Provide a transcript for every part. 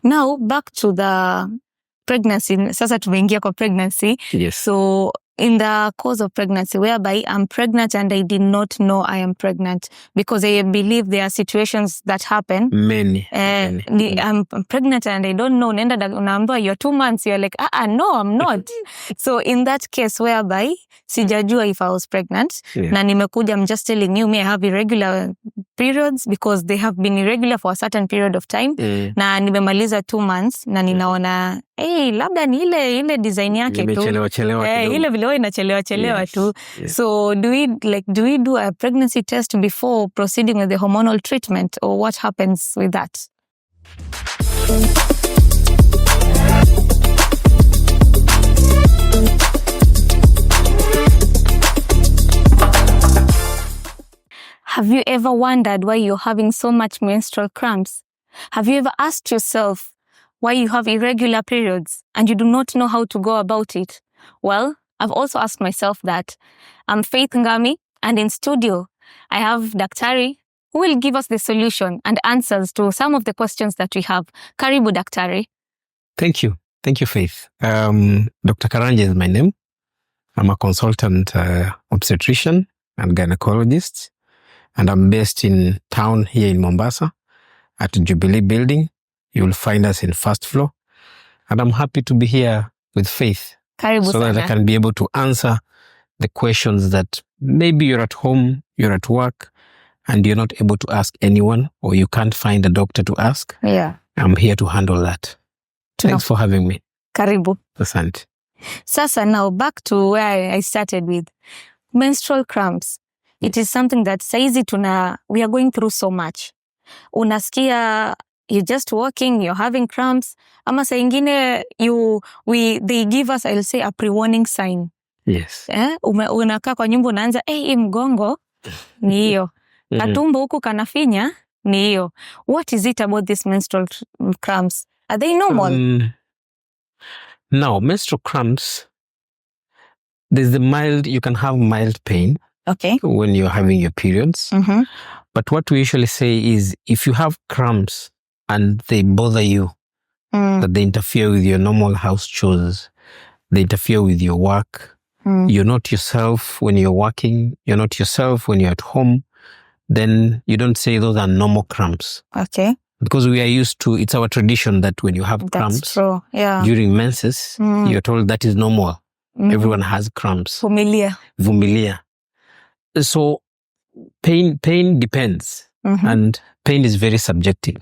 Now back to the pregnancy. Sasa tumeingia kwa pregnancy. Yes. So in the course of pregnancy, whereby I'm pregnant and I did not know I am pregnant, because I believe there are situations that happen. Many. I'm pregnant and I don't know. Nenda unaambiwa you're 2 months. You're like, no, I'm not. So in that case, whereby sijajua if I was pregnant, na nimekuja, I'm just telling you, me I have irregular periods because they have been irregular for a certain period of time. Na nimemaliza 2 months na ninaona labda ni ile design yake tu. Ile vile inachelewa tu. Yes. So do we do a pregnancy test before proceeding with the hormonal treatment, or what happens with that? Have you ever wondered why you're having so much menstrual cramps? Have you ever asked yourself why you have irregular periods and you do not know how to go about it? Well, I've also asked myself that. I'm Faith Ngami, and in studio, I have Daktari, who will give us the solution and answers to some of the questions that we have. Karibu, Daktari. Thank you, Faith. Dr. Karanja is my name. I'm a consultant obstetrician and gynecologist, and I'm based in town here in Mombasa at Jubilee Building. You will find us in first floor. And I'm happy to be here with Faith. Karibu so sana. That I can be able to answer the questions that maybe you're at home, you're at work, and you're not able to ask anyone, or you can't find a doctor to ask. Yeah. I'm here to handle that. Thanks for having me. Karibu. Asante. Sasa, now back to where I started with. Menstrual cramps. It is something that saizi we are going through so much. Unasikia, you're just walking, you're having cramps. Ama saa ingine, they give us, I'll say, a pre-warning sign. Yes. Unakaa kwa nyumba unaanza, hii mgongo, ni hiyo. Katumbo huku kanafinya, ni hiyo. What is it about these menstrual cramps? Are they normal? Now, menstrual cramps, you can have mild pain. Okay. When you're having your periods. Mm-hmm. But what we usually say is, if you have cramps and they bother you, that they interfere with your normal house chores, they interfere with your work, you're not yourself when you're working, you're not yourself when you're at home, then you don't say those are normal cramps. Okay. Because we are used to, it's our tradition that when you have cramps during menses, you're told that is normal. Everyone has cramps. Vumilia. So pain depends, and pain is very subjective.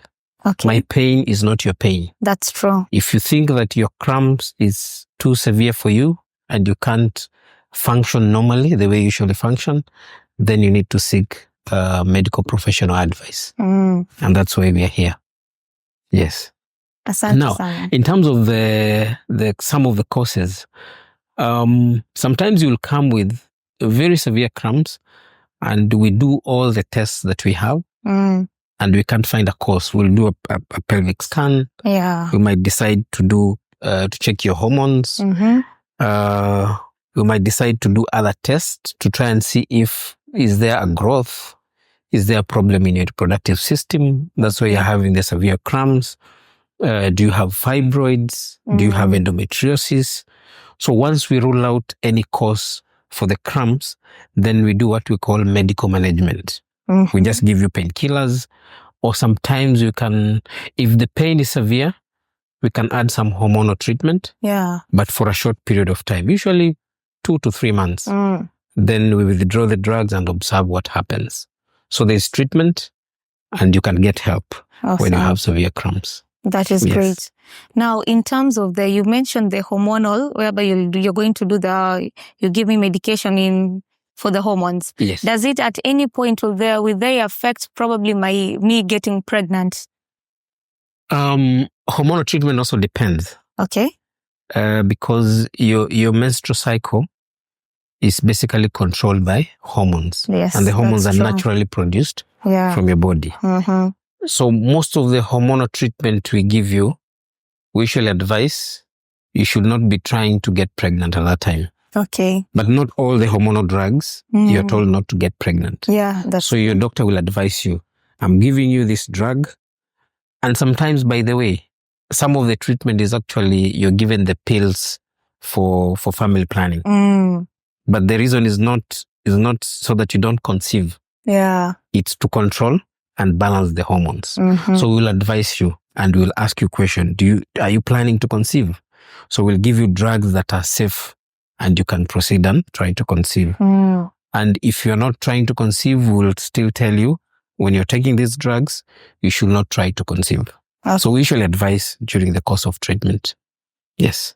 Okay. My pain is not your pain. That's true. If you think that your cramps is too severe for you and you can't function normally the way you usually function, then you need to seek medical professional advice. And that's why we are here. Yes. Now, in terms of the some of the causes, sometimes you'll come with very severe cramps, and we do all the tests that we have, and we can't find a cause. We'll do a pelvic scan. Yeah. We might decide to do to check your hormones. We might decide to do other tests to try and see if is there a growth, is there a problem in your reproductive system. That's why you're having the severe cramps. Do you have fibroids? Do you have endometriosis? So once we rule out any cause for the cramps, then we do what we call medical management. We just give you painkillers, or sometimes we can, if the pain is severe, we can add some hormonal treatment. Yeah. But for a short period of time, usually 2 to 3 months. Then we withdraw the drugs and observe what happens. So there's treatment, and you can get help when you have severe cramps. That is great. Now, in terms of you mentioned the hormonal, whereby you're going to do you give me medication for the hormones. Yes. Does it at any point will they affect probably me getting pregnant? Hormonal treatment also depends. Okay. Because your menstrual cycle is basically controlled by hormones. Yes. And the hormones are naturally produced from your body. So most of the hormonal treatment we give you, we usually advise you should not be trying to get pregnant at that time. Okay. But not all the hormonal drugs, you're told not to get pregnant. Yeah. So your doctor will advise you, I'm giving you this drug. And sometimes, by the way, some of the treatment is actually you're given the pills for family planning. But the reason is not so that you don't conceive. Yeah. It's to control and balance the hormones. So we'll advise you and we'll ask you question. Are you planning to conceive? So we'll give you drugs that are safe and you can proceed and try to conceive. And if you're not trying to conceive, we'll still tell you when you're taking these drugs, you should not try to conceive. Okay. So we usually advise during the course of treatment. Yes.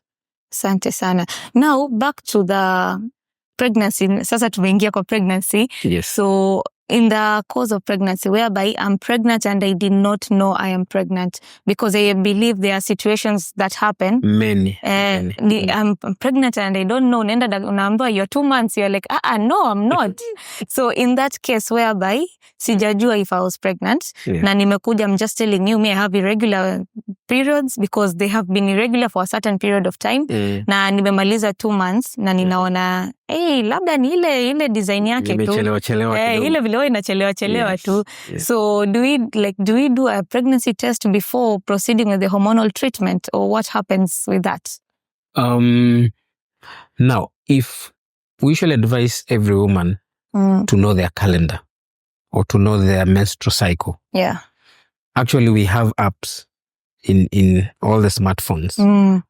Asante sana. Now back to the pregnancy. Sasa tumeingia kwa pregnancy. Yes. So in the course of pregnancy, whereby I'm pregnant and I did not know I am pregnant, because I believe there are situations that happen. Many. I'm pregnant and I don't know. Nenda unaambiwa you're 2 months. You're like, no, I'm not. So in that case whereby sijajua if I was pregnant, na nimekuja, I'm just telling you, I have irregular periods because they have been irregular for a certain period of time. Na nimemaliza 2 months na ninaona labda ni ile design yake tu. Ile vile inachelewa tu. Yes. So do we do a pregnancy test before proceeding with the hormonal treatment, or what happens with that? Now, if we shall advise every woman to know their calendar or to know their menstrual cycle. Yeah. Actually, we have apps in all the smartphones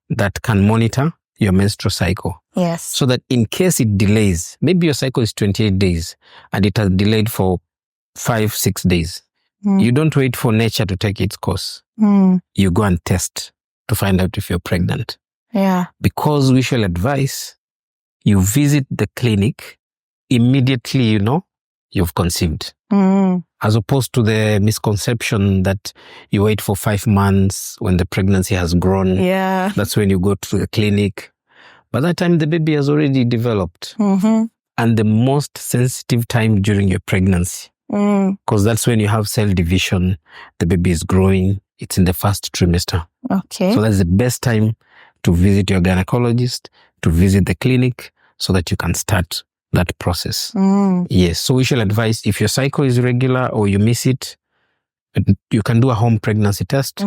that can monitor your menstrual cycle. Yes. So that in case it delays, maybe your cycle is 28 days and it has delayed for 5-6 days. You don't wait for nature to take its course. You go and test to find out if you're pregnant. Yeah. Because we shall advise you visit the clinic immediately, you've conceived. As opposed to the misconception that you wait for 5 months when the pregnancy has grown. Yeah. That's when you go to the clinic. By that time, the baby has already developed. And the most sensitive time during your pregnancy. Because that's when you have cell division. The baby is growing. It's in the first trimester. Okay. So that's the best time to visit your gynecologist, to visit the clinic, so that you can start that process. Yes. So we shall advise, if your cycle is irregular or you miss it, you can do a home pregnancy test.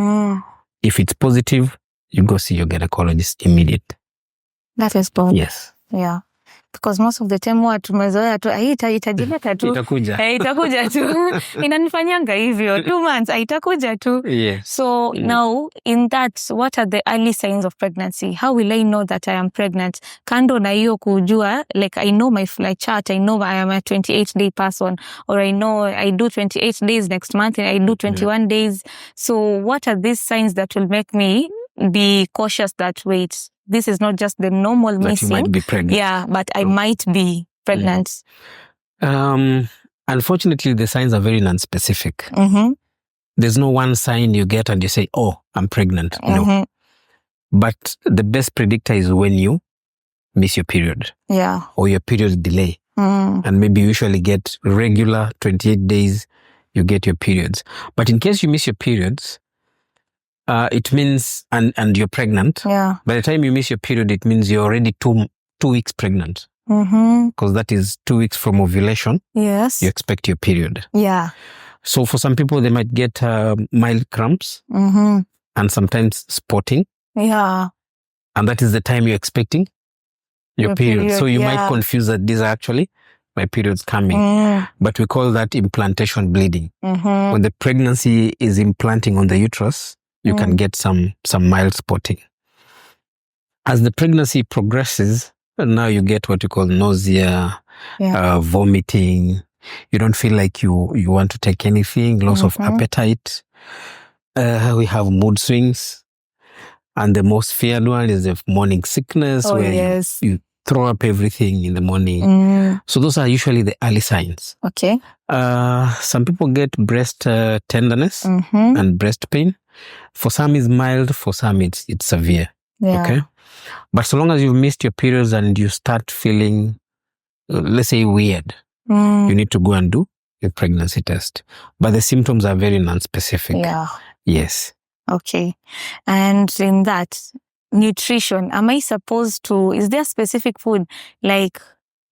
If it's positive, you go see your gynecologist immediately. That is good. Yes. Yeah. Because most of the time tumezoea tu itajileta tu. Itakuja tu. Inanifanyanga hivyo. 2 months itakuja tu. Yes. So now in that, what are the early signs of pregnancy? How will I know that I am pregnant? Kando na hiyo kujua, like I know my chart, I know I am a 28-day person, or I know I do 28 days next month and I do 21 days. So what are these signs that will make me be cautious that wait, this is not just the normal missing. You might be pregnant. Yeah, but I might be pregnant. Unfortunately, the signs are very non-specific. There's no one sign you get and you say, oh, I'm pregnant. No. But the best predictor is when you miss your period. Yeah. Or your period delay. And maybe you usually get regular 28 days, you get your periods. But in case you miss your periods, it means, and you're pregnant. Yeah. By the time you miss your period, it means you're already 2 weeks pregnant. Because that is 2 weeks from ovulation. Yes. You expect your period. Yeah. So for some people, they might get mild cramps and sometimes spotting. Yeah. And that is the time you're expecting your period. So you might confuse that these are actually my periods coming. But we call that implantation bleeding. When the pregnancy is implanting on the uterus, you can get some mild spotting. As the pregnancy progresses, now you get what you call nausea, vomiting. You don't feel like you want to take anything, loss of appetite. We have mood swings. And the most feared one is the morning sickness, where you throw up everything in the morning. So those are usually the early signs. Okay. Some people get breast tenderness and breast pain. For some it's mild, for some it's severe. Yeah. Okay. But so long as you've missed your periods and you start feeling, let's say, weird, you need to go and do your pregnancy test. But the symptoms are very non-specific. Yeah. Yes. Okay. And in that, nutrition, am I supposed to, is there specific food? Like,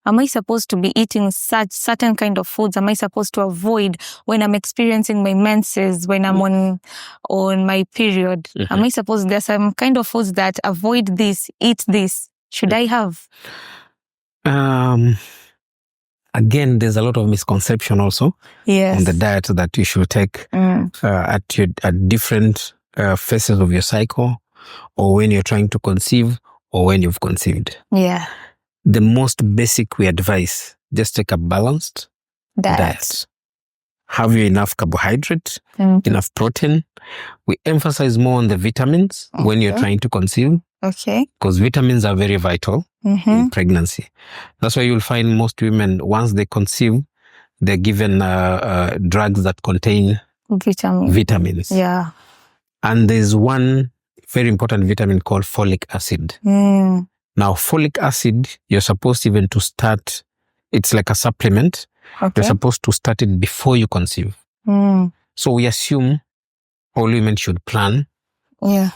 Am I supposed to be eating such certain kind of foods? Am I supposed to avoid when I'm experiencing my menses, when I'm on my period? Am I supposed, there's some kind of foods that avoid this, eat this? Should I have? Again, there's a lot of misconception also on the diet that you should take at different phases of your cycle, or when you're trying to conceive, or when you've conceived. Yeah. The most basic we advise, just take a balanced diet. Have you enough carbohydrate, enough protein. We emphasize more on the vitamins when you're trying to conceive. Okay. Because vitamins are very vital in pregnancy. That's why you'll find most women, once they conceive, they're given drugs that contain vitamins. Yeah. And there's one very important vitamin called folic acid. Now, folic acid, you're supposed even to start, it's like a supplement. You're supposed to start it before you conceive. So we assume all women should plan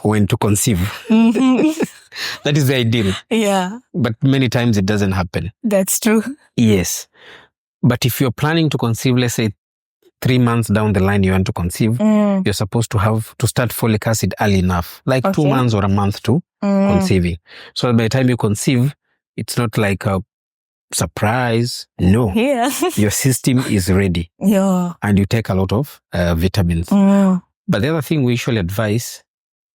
when to conceive. That is the ideal. Yeah. But many times it doesn't happen. That's true. Yes. But if you're planning to conceive, let's say 3 months down the line you want to conceive, you're supposed to have to start folic acid early enough, like 2 months or a month to conceiving. So by the time you conceive, it's not like a surprise. No. Yeah. Your system is ready. Yeah. And you take a lot of vitamins. But the other thing we usually advise,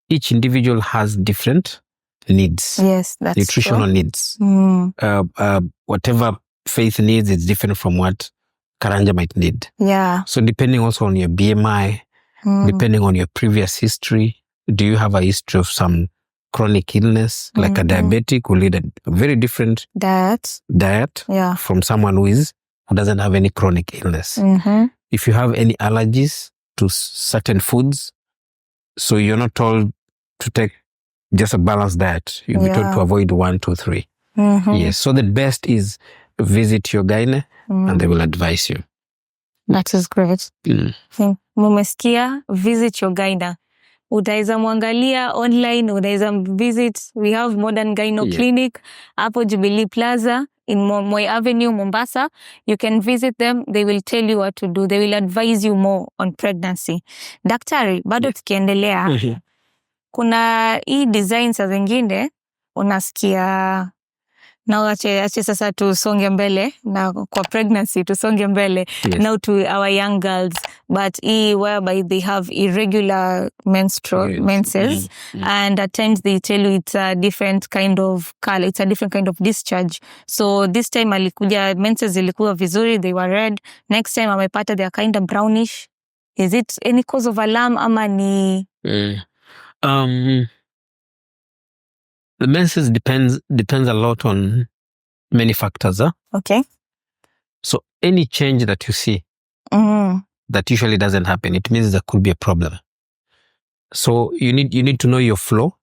each individual has different needs. Yes, that's nutritional true. needs. Whatever Faith needs is different from what Karanja might need. Yeah. So depending also on your BMI, depending on your previous history, do you have a history of some chronic illness, like a diabetic will lead a very different diet from someone who doesn't have any chronic illness. If you have any allergies to certain foods, so you're not told to take just a balanced diet. You'll be told to avoid 1, 2, 3. Yes. So the best is visit your gyno and they will advise you. That is great. Mumesikia, visit your gyno. Utaweza muangalia online, utaweza visit. We have Modern Gyno Clinic, hapo Jubilee Plaza in Moi Avenue, Mombasa. You can visit them. They will tell you what to do. They will advise you more on pregnancy. Daktari, bado tukiendelea, kuna hii designs zingine unasikia na ache sasa tusonge mbele na kwa pregnancy tusonge mbele now to our young girls, but whereby they have irregular menses and at times they tell you it's a different kind of color, it's a different kind of discharge. So this time alikuja menses zilikuwa vizuri, they were red, next time amepata they are kind of brownish. Is it any cause of alarm ama ni the menses depends a lot on many factors. Okay. So any change that you see that usually doesn't happen, it means there could be a problem. So you need to know your flow.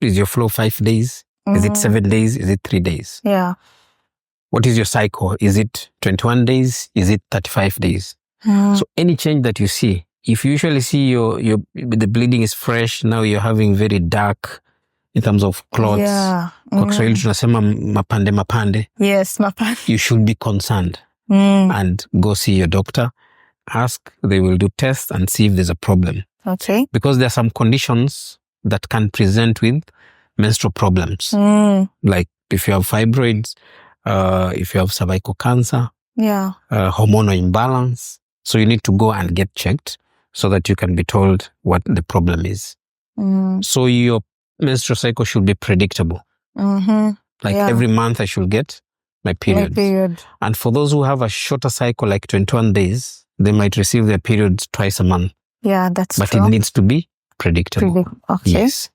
Is your flow 5 days? Is it 7 days? Is it 3 days? Yeah. What is your cycle? Is it 21 days? Is it 35 days? So any change that you see, if you usually see the bleeding is fresh, now you're having very dark in terms of clots. Kwa Kiswahili tunasema mapande. Yes, mapande. You should be concerned and go see your doctor. Ask, they will do tests and see if there's a problem. Okay. Because there are some conditions that can present with menstrual problems. Like if you have fibroids, if you have cervical cancer, hormonal imbalance. So you need to go and get checked so that you can be told what the problem is. So your menstrual cycle should be predictable. Like every month I should get my period. And for those who have a shorter cycle, like 21 days, they might receive their periods twice a month. Yeah, that's but true. But it needs to be predictable. Okay. Yes.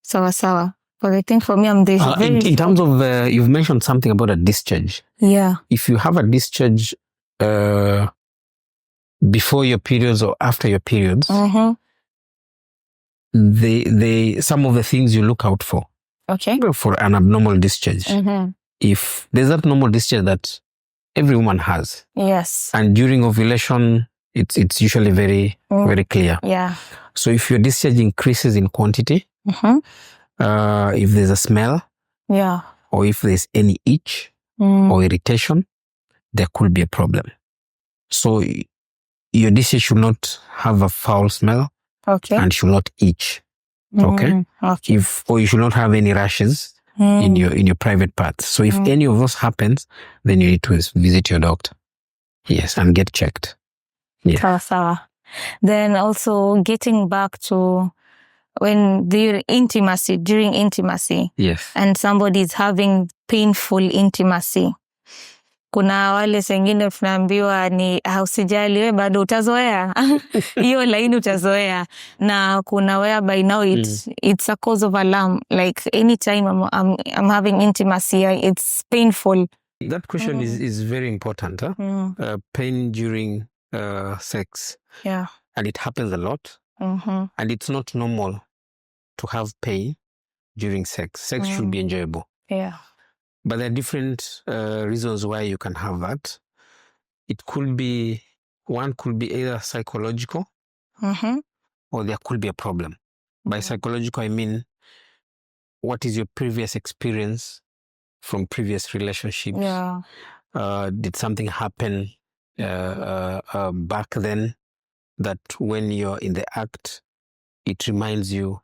Sawa. But I think for me, I'm the in terms of, you've mentioned something about a discharge. Yeah. If you have a discharge before your periods or after your periods, some of the things you look out for. Okay. For an abnormal discharge. If there's that normal discharge that every woman has. Yes. And during ovulation, it's usually very, very clear. Yeah. So if your discharge increases in quantity, if there's a smell, or if there's any itch, or irritation, there could be a problem. So your discharge should not have a foul smell, and should not itch. Okay. Or you should not have any rashes in your private parts. So if any of those happens, then you need to visit your doctor. Yes, and get checked. Yeah. Sawa. Then also getting back to during intimacy, yes, and somebody is having painful intimacy. Kuna wale sengine tunaambiwa ni usijali, we bado utazoea. Hiyo laini utazoea. Na kuna whereby now it's a cause of alarm. Like anytime I'm having intimacy, it's painful. That question is very important. Pain during sex. Yeah. And it happens a lot. And it's not normal to have pain during sex. Sex should be enjoyable. Yeah. But there are different reasons why you can have that. It could be, one could be either psychological, or there could be a problem. By psychological, I mean, what is your previous experience from previous relationships? Yeah. Did something happen back then that when you're in the act, it reminds you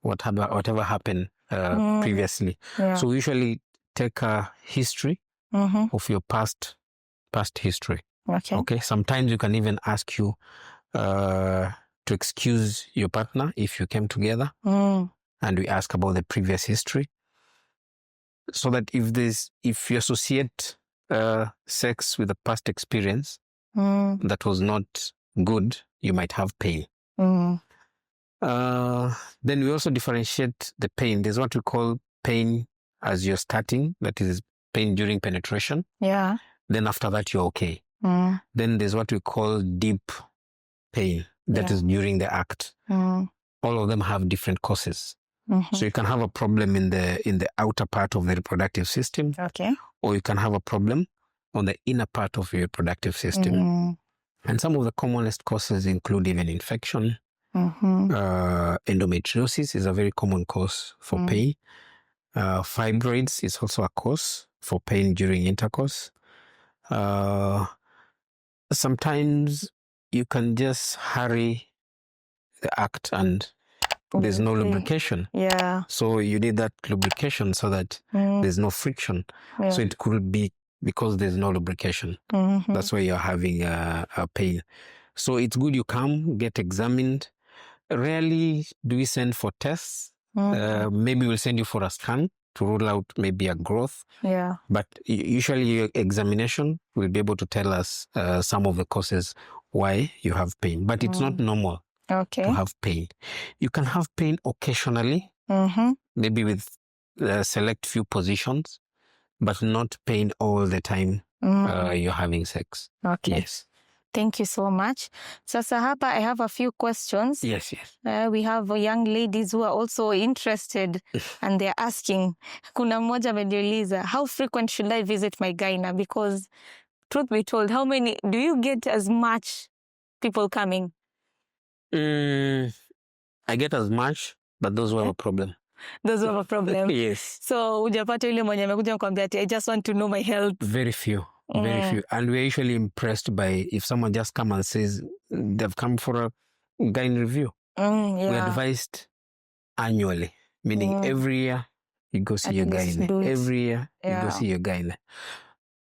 whatever happened previously? Yeah. So we usually take a history of your past history. Okay. Sometimes you can even ask you to excuse your partner if you came together, and we ask about the previous history, so that if you associate sex with a past experience that was not good, you might have pain. Then we also differentiate the pain. There's what we call pain as you're starting, that is pain during penetration. Yeah. Then after that, you're okay. Then there's what we call deep pain, that is during the act. All of them have different causes. So you can have a problem in the outer part of the reproductive system. Okay. Or you can have a problem on the inner part of your reproductive system. And some of the commonest causes include even infection. Endometriosis is a very common cause for pain. Fibroids is also a cause for pain during intercourse. Sometimes you can just hurry the act and there's no lubrication. Yeah. So you need that lubrication so that there's no friction. Yeah. So it could be because there's no lubrication. That's why you're having a pain. So it's good you come, get examined. Rarely do we send for tests. Maybe we'll send you for a scan to rule out maybe a growth. Yeah. But usually your examination will be able to tell us some of the causes why you have pain. But it's not normal to have pain. You can have pain occasionally, maybe with select few positions, but not pain all the time you're having sex. Okay. Yes. Thank you so much. Sasa hapa, I have a few questions. Yes. We have young ladies who are also interested and they're asking, kuna mmoja amejiuliza, how frequent should I visit my gyna? Because truth be told, how many, do you get as much people coming? I get as much, but those who have a problem. Those who have a problem. Yes. So ujapata yule mwenye amekuja kuambia ati I just want to know my health. Very few. Very few. And we're usually impressed by if someone just come and says they've come for a gyne review. We advised annually, meaning every year you go see your gyne. Every year you go see your gyne.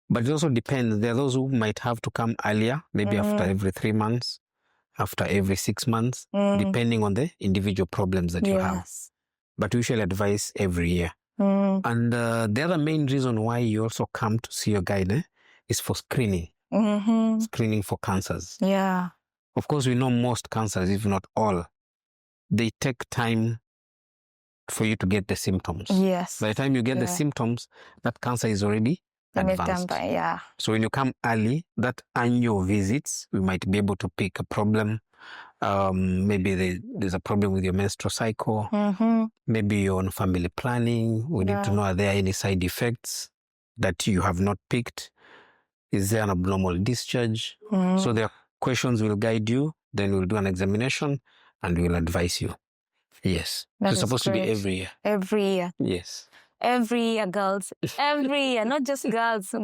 But it also depends. There are those who might have to come earlier, maybe after every 3 months, after every 6 months, depending on the individual problems that you have. But we usually advise every year. And the other main reason why you also come to see your gyne is for screening. Screening for cancers. Yeah. Of course, we know most cancers, if not all, they take time for you to get the symptoms. Yes. By the time you get the symptoms, that cancer is already advanced. So when you come early, that annual visits, we might be able to pick a problem. Maybe there's a problem with your menstrual cycle. Maybe you're on family planning. We need to know, are there any side effects that you have not picked? Is there an abnormal discharge? So there are questions will guide you. Then we'll do an examination and we'll advise you. Yes. It's supposed to be every year. Every year. Yes. Every year, girls. Every year, not just girls,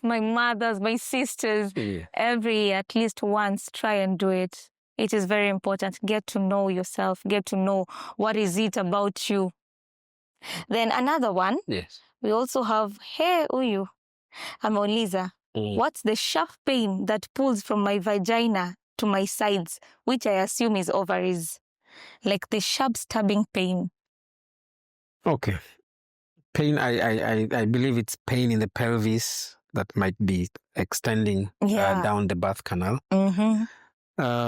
my mothers, my sisters. Yeah. Every year, at least once, try and do it. It is very important. Get to know yourself. Get to know what is it about you. Then another one. Yes. We also have, hey, Uyu, ameuliza, what's the sharp pain that pulls from my vagina to my sides, which I assume is ovaries? Like the sharp stabbing pain. Okay. Pain, I believe it's pain in the pelvis that might be extending down the birth canal.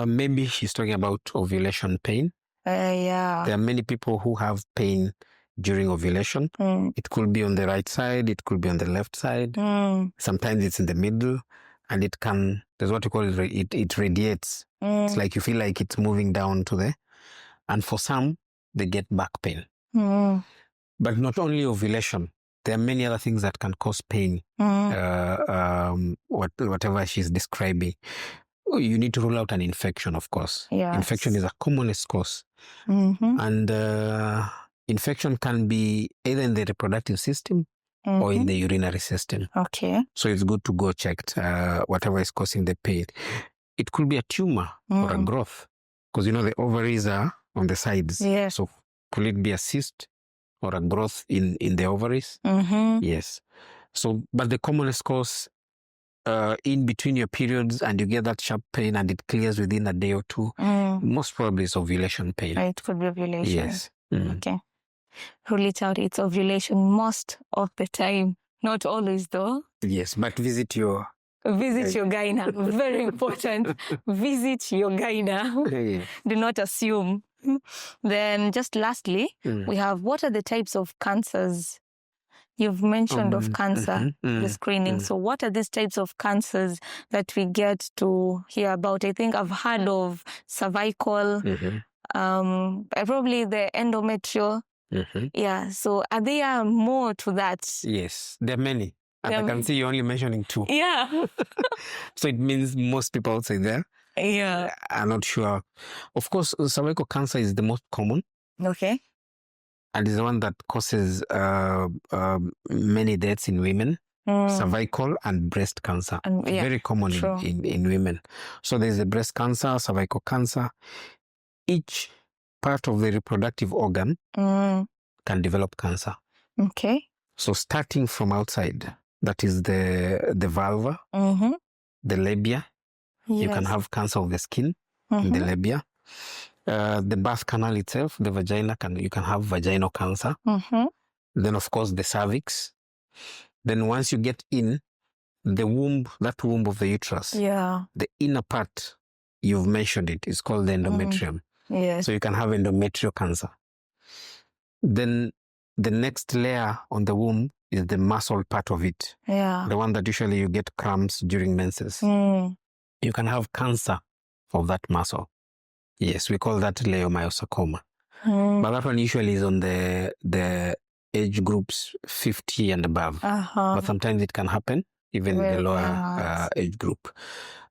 Maybe she's talking about ovulation pain. Yeah. There are many people who have pain during ovulation. It could be on the right side, it could be on the left side. Sometimes it's in the middle, and it can, there's what you call it, it radiates. It's like you feel like it's moving down to there. And for some, they get back pain. But not only ovulation, there are many other things that can cause pain. Whatever she's describing. You need to rule out an infection, of course. Yes. Infection is a commonest cause. And infection can be either in the reproductive system or in the urinary system. Okay. So it's good to go check whatever is causing the pain. It could be a tumor or a growth, because the ovaries are on the sides. Yes. So could it be a cyst or a growth in the ovaries? Yes. So, but the commonest cause in between your periods and you get that sharp pain and it clears within a day or two, most probably it's ovulation pain. It could be ovulation. Yes. Okay. Rule it out. It's ovulation most of the time. Not always though. Yes, but visit your gyno. Very important. Visit your gyno. Yes. Do not assume. Then just lastly, we have, what are the types of cancers? You've mentioned of cancer, the screening. So what are these types of cancers that we get to hear about? I think I've heard of cervical, probably the endometrial. Yeah. So are there more to that? Yes, there are many. And I can see you're only mentioning 2. Yeah. So it means most people outside there are not sure. Of course, cervical cancer is the most common. Okay. And is the one that causes many deaths in women. Cervical and breast cancer. Very common in women. So there's the breast cancer, cervical cancer. Each part of the reproductive organ can develop cancer. Okay. So starting from outside, that is the vulva, the labia. Yes. You can have cancer of the skin in the labia. The birth canal itself, the vagina, you can have vaginal cancer. Then, of course, the cervix. Then once you get in, the womb, that womb of the uterus, the inner part, you've mentioned it, is called the endometrium. Yes. So you can have endometrial cancer. Then the next layer on the womb is the muscle part of it. Yeah. The one that usually you get cramps during menses. You can have cancer of that muscle. Yes, we call that leiomyosarcoma. But that one usually is on the age groups 50 and above. But sometimes it can happen even in the lower age group.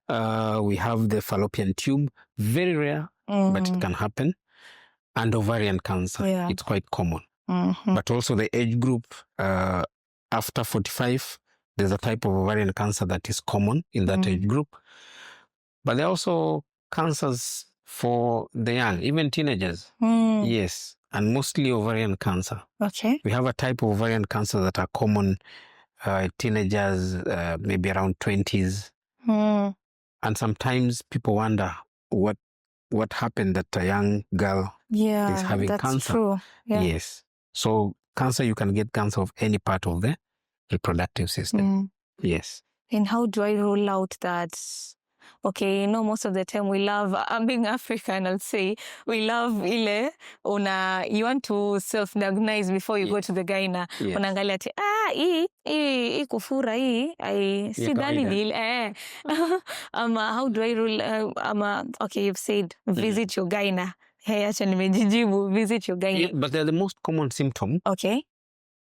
We have the fallopian tube, very rare, but it can happen. And ovarian cancer, it's quite common. But also the age group after 45, there's a type of ovarian cancer that is common in that age group. But there are also cancers for the young, even teenagers. Yes, and mostly ovarian cancer. Okay. We have a type of ovarian cancer that are common teenagers, maybe around 20s. And sometimes people wonder what happened that a young girl is having cancer. That's true. Yeah. Yes. So cancer, you can get cancer of any part of the reproductive system. Yes. And how do I rule out that? Okay, most of the time we love, I'm being African, I'll say, we love ile, you want to self-diagnose before you go to the gyna. Yes. Unaangalia ati, hii kufura hii, sidhani ni ile, how do I rule, okay, you've said, visit your gyna. Hey, acha nimejijibu, visit your gyna. But they're the most common symptom. Okay.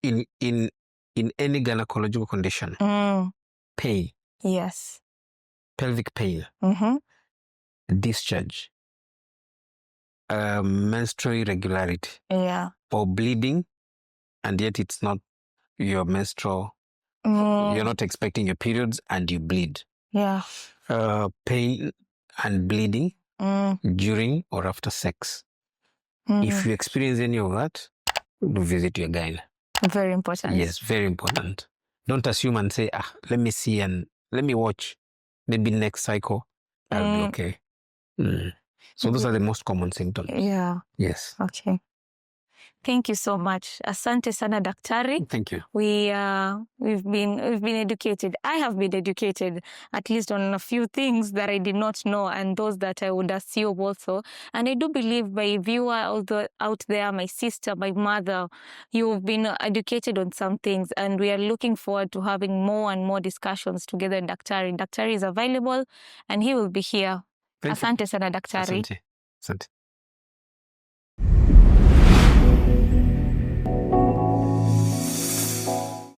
In any gynecological condition. Pain. Yes. Pelvic pain, discharge, menstrual irregularity, or bleeding and yet it's not your menstrual, you're not expecting your periods and you bleed. Yeah. Pain and bleeding during or after sex. If you experience any of that, visit your gyno. Very important. Yes, very important. Don't assume and say, let me see and let me watch. Maybe next cycle, I'll be okay. So those are the most common symptoms. Yeah. Yes. Okay. Thank you so much. Asante sana daktari. Thank you. We've been educated. I have been educated at least on a few things that I did not know and those that I would assume also. And I do believe my viewer out there, my sister, my mother, you've been educated on some things, and we are looking forward to having more and more discussions together in daktari. Daktari is available and he will be here. Asante sana daktari. Asante.